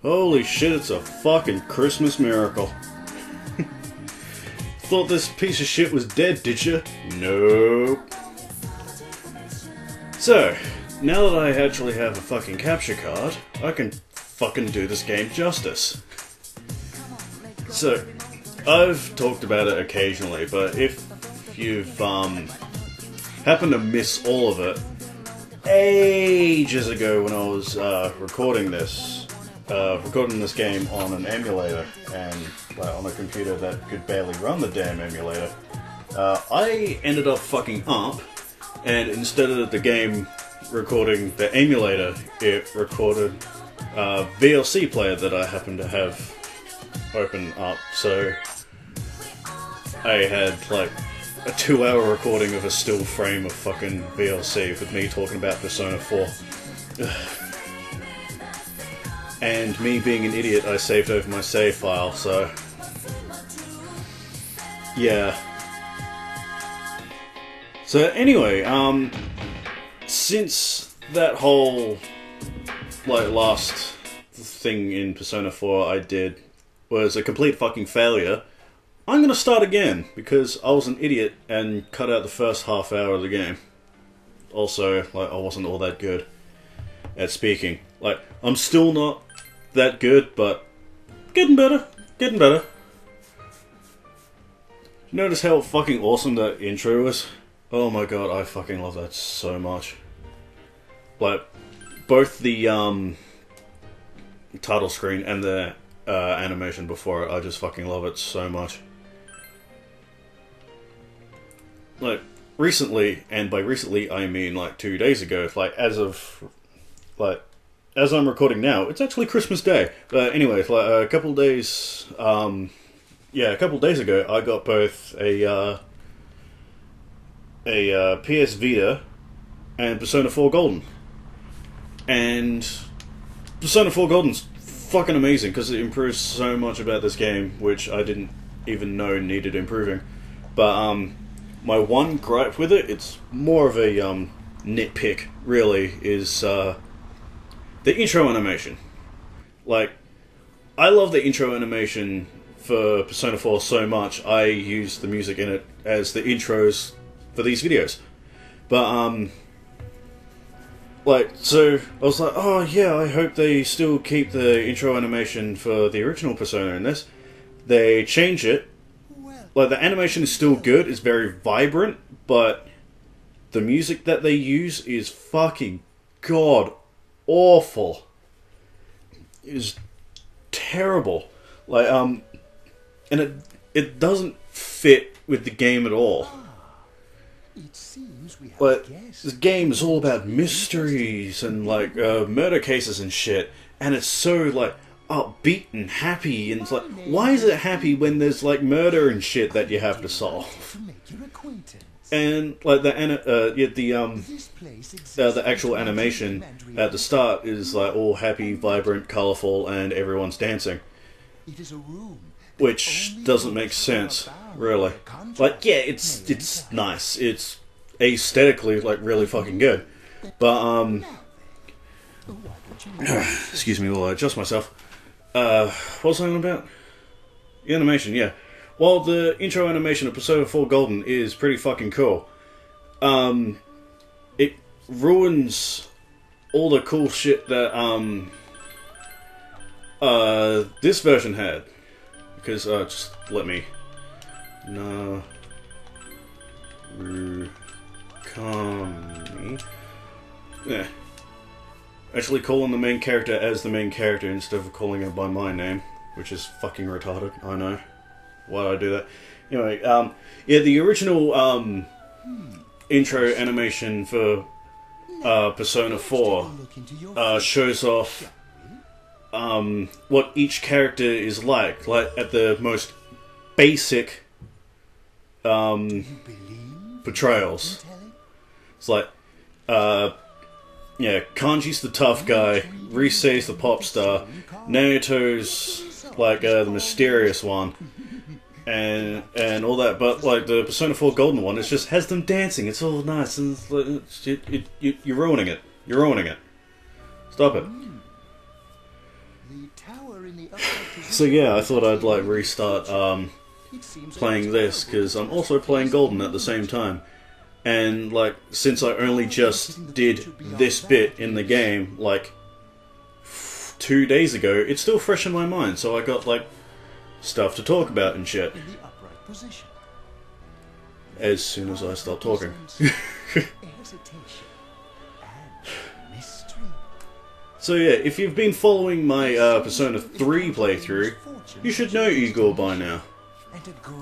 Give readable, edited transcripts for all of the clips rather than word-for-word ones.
Holy shit, it's a fucking Christmas miracle. Thought this piece of shit was dead, did you? Nope. So, now that I actually have a fucking capture card, I can fucking do this game justice. So, I've talked about it occasionally, but if you've happened to miss all of it, ages ago when I was recording this game on an emulator and on a computer that could barely run the damn emulator, I ended up fucking up, and instead of the game recording the emulator, it recorded a VLC player that I happened to have open up, so I had like a 2-hour recording of a still frame of fucking VLC with me talking about Persona 4. And me being an idiot, I saved over my save file, so yeah. So anyway, since that whole last thing in Persona 4 I did was a complete fucking failure, I'm gonna start again, because I was an idiot and cut out the first half hour of the game. Also, I wasn't all that good at speaking. I'm still not that good, but getting better. Getting better. Notice how fucking awesome that intro was? Oh my god, I fucking love that so much. Both the title screen and the animation before it, I just fucking love it so much. Recently, and by recently I mean 2 days ago, as I'm recording now, it's actually Christmas Day. But anyway, a couple days ago, I got both a PS Vita and Persona 4 Golden. And Persona 4 Golden's fucking amazing, because it improves so much about this game, which I didn't even know needed improving. But, my one gripe with it, it's more of a nitpick, really, is the intro animation. I love the intro animation for Persona 4 so much, I use the music in it as the intros for these videos. But, so I was like, oh yeah, I hope they still keep the intro animation for the original Persona in this. They change it. The animation is still good, it's very vibrant, but the music that they use is fucking god awful. It is terrible. And it doesn't fit with the game at all. It seems we have This game is all about mysteries and murder cases and shit, and it's so upbeat and happy, and it's why is it happy when there's murder and shit that you have to solve? And the actual animation at the start is all happy, vibrant, colourful, and everyone's dancing, which doesn't make sense, really. Yeah, it's nice, it's aesthetically really fucking good, but excuse me while I adjust myself. What was I on about? The animation, yeah. Well, the intro animation of Persona 4 Golden is pretty fucking cool. It ruins all the cool shit that this version had. Because, just let me... Yeah. Actually calling the main character as the main character instead of calling it by my name, which is fucking retarded, I know. Why did I do that? Anyway, yeah, the original intro animation for Persona 4 shows off what each character is like at the most basic portrayals. It's yeah, Kanji's the tough guy, Risei's the pop star, Naoto's the mysterious one, and all that. But the Persona 4 Golden one, it just has them dancing. It's all nice, and you're ruining it. You're ruining it. Stop it. So yeah, I thought I'd like restart playing this because I'm also playing Golden at the same time. And like, since I only just did this bit in the game like 2 days ago, it's still fresh in my mind. So I got like stuff to talk about and shit. As soon as I start talking. So yeah, if you've been following my Persona 3 playthrough, you should know Igor by now.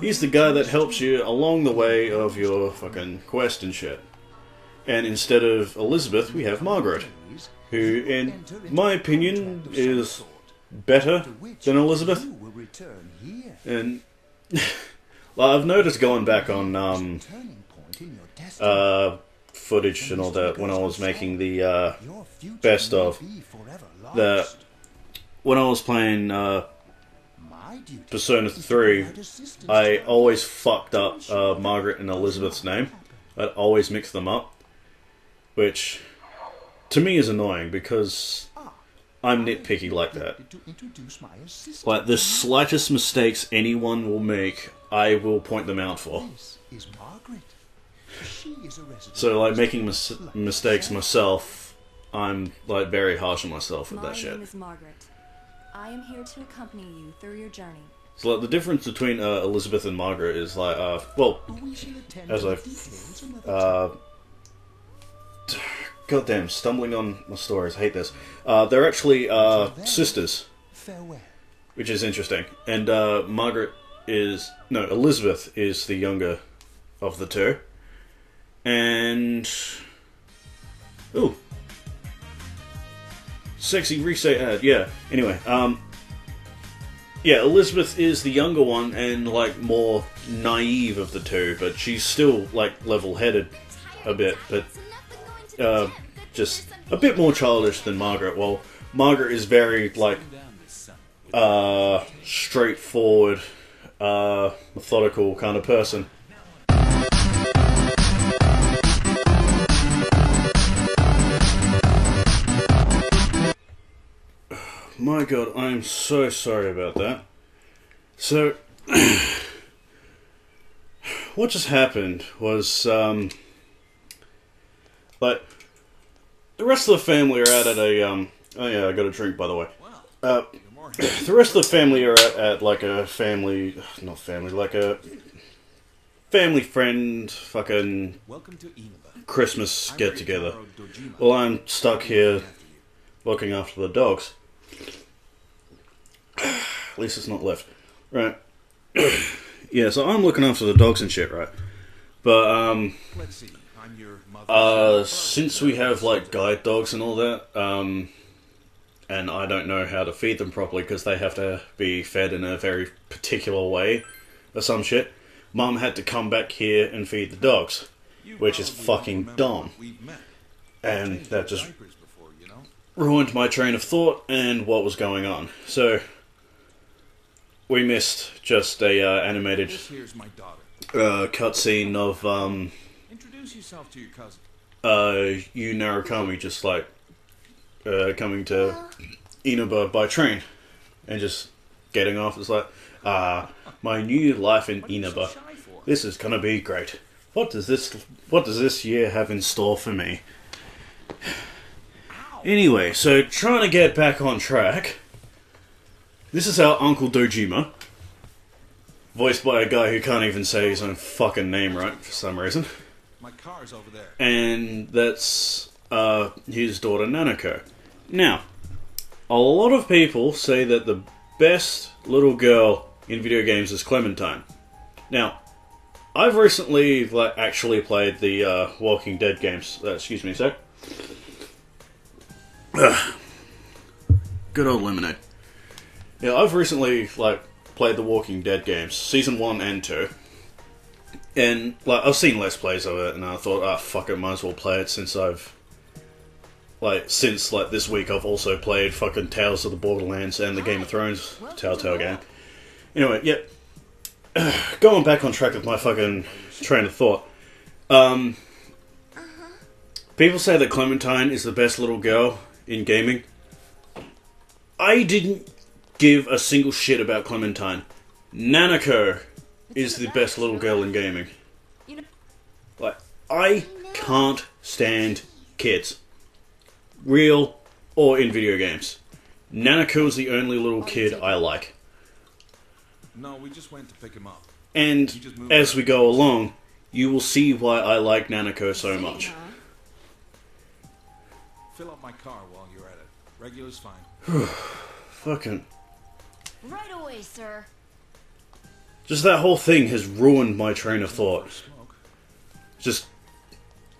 He's the guy that helps you along the way of your fucking quest and shit. And instead of Elizabeth, we have Margaret, who, in my opinion, is better than Elizabeth. And I've noticed going back on footage and all that when I was making the best of, that when I was playing Persona 3, I always fucked up Margaret and Elizabeth's name. I'd always mix them up, which to me is annoying because I'm nitpicky like that. Like, the slightest mistakes anyone will make, I will point them out for. So, like, making mistakes myself, I'm, like, very harsh on myself with that shit. My name is Margaret. I am here to accompany you through your journey. So, like, the difference between Elizabeth and Margaret is, like, well, as goddamn, stumbling on my stories, I hate this. They're actually sisters, which is interesting. And Elizabeth is the younger of the two. And ooh, sexy reset ad, yeah. Anyway, yeah, Elizabeth is the younger one and like more naive of the two, but she's still like level-headed a bit, but just a bit more childish than Margaret. Well, Margaret is very like straightforward, methodical kind of person. My god, I'm so sorry about that. So, what just happened was, like, the rest of the family are out at a, oh yeah, I got a drink, by the way. The rest of the family are at like a family, not family, like a family friend fucking Christmas get-together. Well, I'm stuck here looking after the dogs. At least it's not left. Right. Yeah, so I'm looking after the dogs and shit, right? But, since we have, like, guide dogs and all that, and I don't know how to feed them properly because they have to be fed in a very particular way or some shit, Mum had to come back here and feed the dogs, which is fucking dumb. And that just ruined my train of thought and what was going on. So, we missed just a animated cutscene of introduce yourself to your cousin. Yu Narukami just like coming to Inaba by train and just getting off. It's like, my new life in Inaba. This is gonna be great. What does this year have in store for me? Anyway, so trying to get back on track. This is our Uncle Dojima, voiced by a guy who can't even say his own fucking name right for some reason. My car's over there. And that's his daughter Nanako. Now, a lot of people say that the best little girl in video games is Clementine. Now, I've recently actually played the Walking Dead games. Excuse me a sec. Good old lemonade. Yeah, I've recently played the Walking Dead games, season 1 and 2. And I've seen Let's Plays of it, and I thought, fuck it, might as well play it since this week I've also played fucking Tales of the Borderlands and the Game of Thrones Telltale game. Anyway, yep. Going back on track with my fucking train of thought. People say that Clementine is the best little girl in gaming. I didn't give a single shit about Clementine. Nanako is the best little girl in gaming. You know, Like, I can't stand kids. Real or in video games. Nanako's the only little kid I like. No, we just went to pick him up. And as we go along, you will see why I like Nanako so much. Fill up my car while you're at it. Regular's fine. Fucking... right away, sir. Just that whole thing has ruined my train of thought. Smoke. Just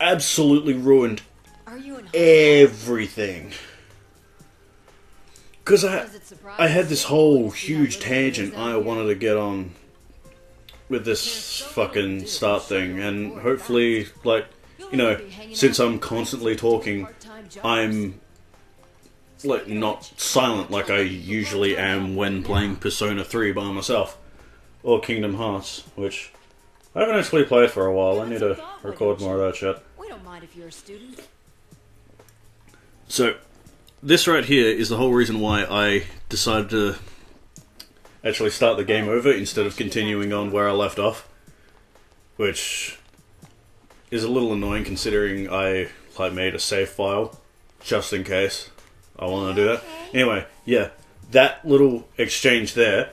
absolutely ruined Are you in everything. Because Was it surprising? I had this whole huge tangent I wanted to get on with this fucking start thing, and hopefully, like, you know, since I'm constantly talking, I'm, like, not silent like I usually am when playing Persona 3 by myself. Or Kingdom Hearts, which I haven't actually played for a while. I need to record more of that shit. We don't mind if you're a student. So, this right here is the whole reason why I decided to actually start the game over instead of continuing on where I left off. Which is a little annoying considering I made a save file just in case I want to do that. Anyway, yeah, that little exchange there,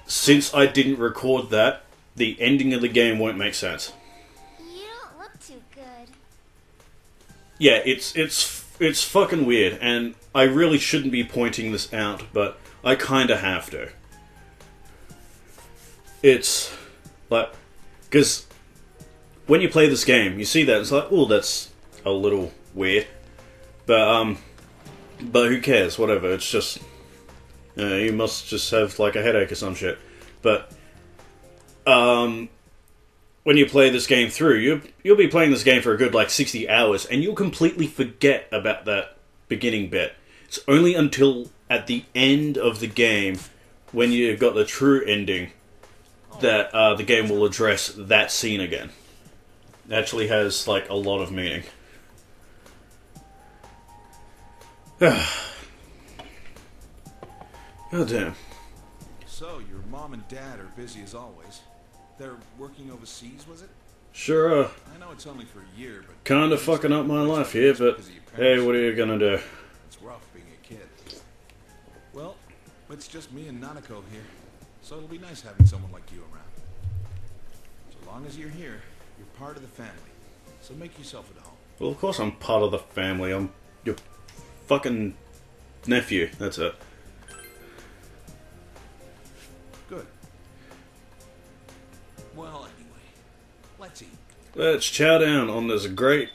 since I didn't record that, the ending of the game won't make sense. You don't look too good. Yeah, it's fucking weird, and I really shouldn't be pointing this out, but I kinda have to. It's like, because when you play this game, you see that, it's like, oh, that's a little weird. But who cares, whatever, it's just, you must just have, like, a headache or some shit. But, when you play this game through, you'll be playing this game for a good, like, 60 hours, and you'll completely forget about that beginning bit. It's only until at the end of the game, when you've got the true ending, that the game will address that scene again. It actually has, like, a lot of meaning. God damn. So, your mom and dad are busy as always. They're working overseas, was it? Sure, I know it's only for a year, but... kinda fucking up my life here, but hey, what are you gonna do? It's rough being a kid. Well, it's just me and Nanako here, so it'll be nice having someone like you around. So long as you're here, you're part of the family. So make yourself at home. Well, of course I'm part of the family. I'm your fucking nephew, that's it. Good. Well, anyway, let's eat. Let's chow down on this great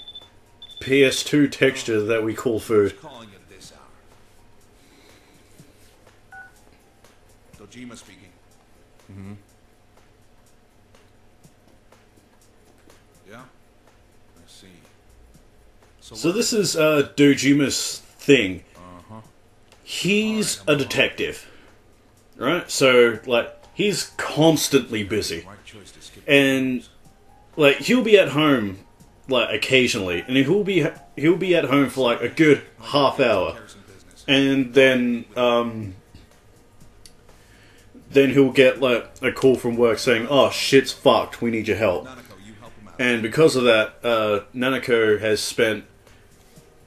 PS2 texture that we call food. Who's calling at this hour? Dojima speaking. Mm-hmm. Yeah? I see. So this is Dojima's thing. Uh-huh. He's a detective, right? So, like, he's constantly busy. Right choice to skip. And, like, he'll be at home, like, occasionally. And he'll be at home for, like, a good half hour. And then he'll get, like, a call from work saying, oh, shit's fucked, we need your help. Nanako, you help him out. And because of that, Nanako has spent,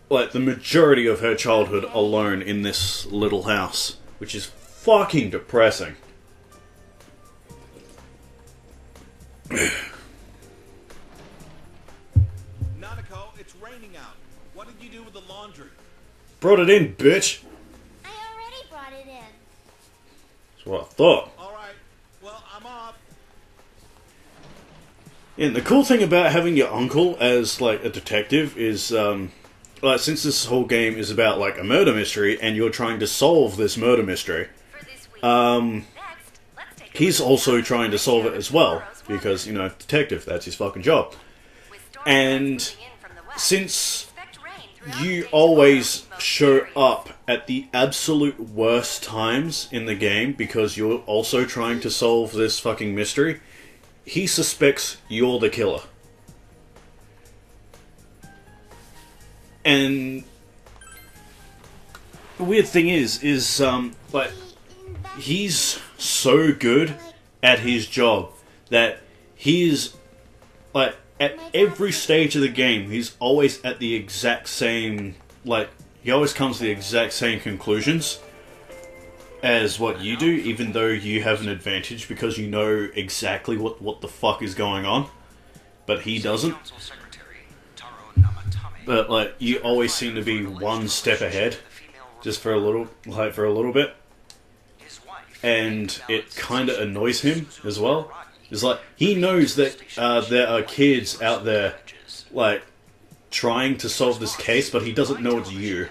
like, the majority of her childhood alone in this little house. Which is fucking depressing. Nanako, it's raining out. What did you do with the laundry? Brought it in, bitch! I already brought it in. That's what I thought. All right. Well, I'm off. And the cool thing about having your uncle as, like, a detective is, like, since this whole game is about, like, a murder mystery, and you're trying to solve this murder mystery, he's also trying to solve it as well, because, you know, detective, that's his fucking job. And since you always show up at the absolute worst times in the game, because you're also trying to solve this fucking mystery, he suspects you're the killer. And the weird thing is, like, he's so good at his job that he's like at every stage of the game he's always at the exact same, like, he always comes to the exact same conclusions as what you do, even though you have an advantage because you know exactly what the fuck is going on, but he doesn't. But like, you always seem to be one step ahead, just for a little bit, and it kind of annoys him as well. It's like, he knows that there are kids out there, like, trying to solve this case, but he doesn't know it's you.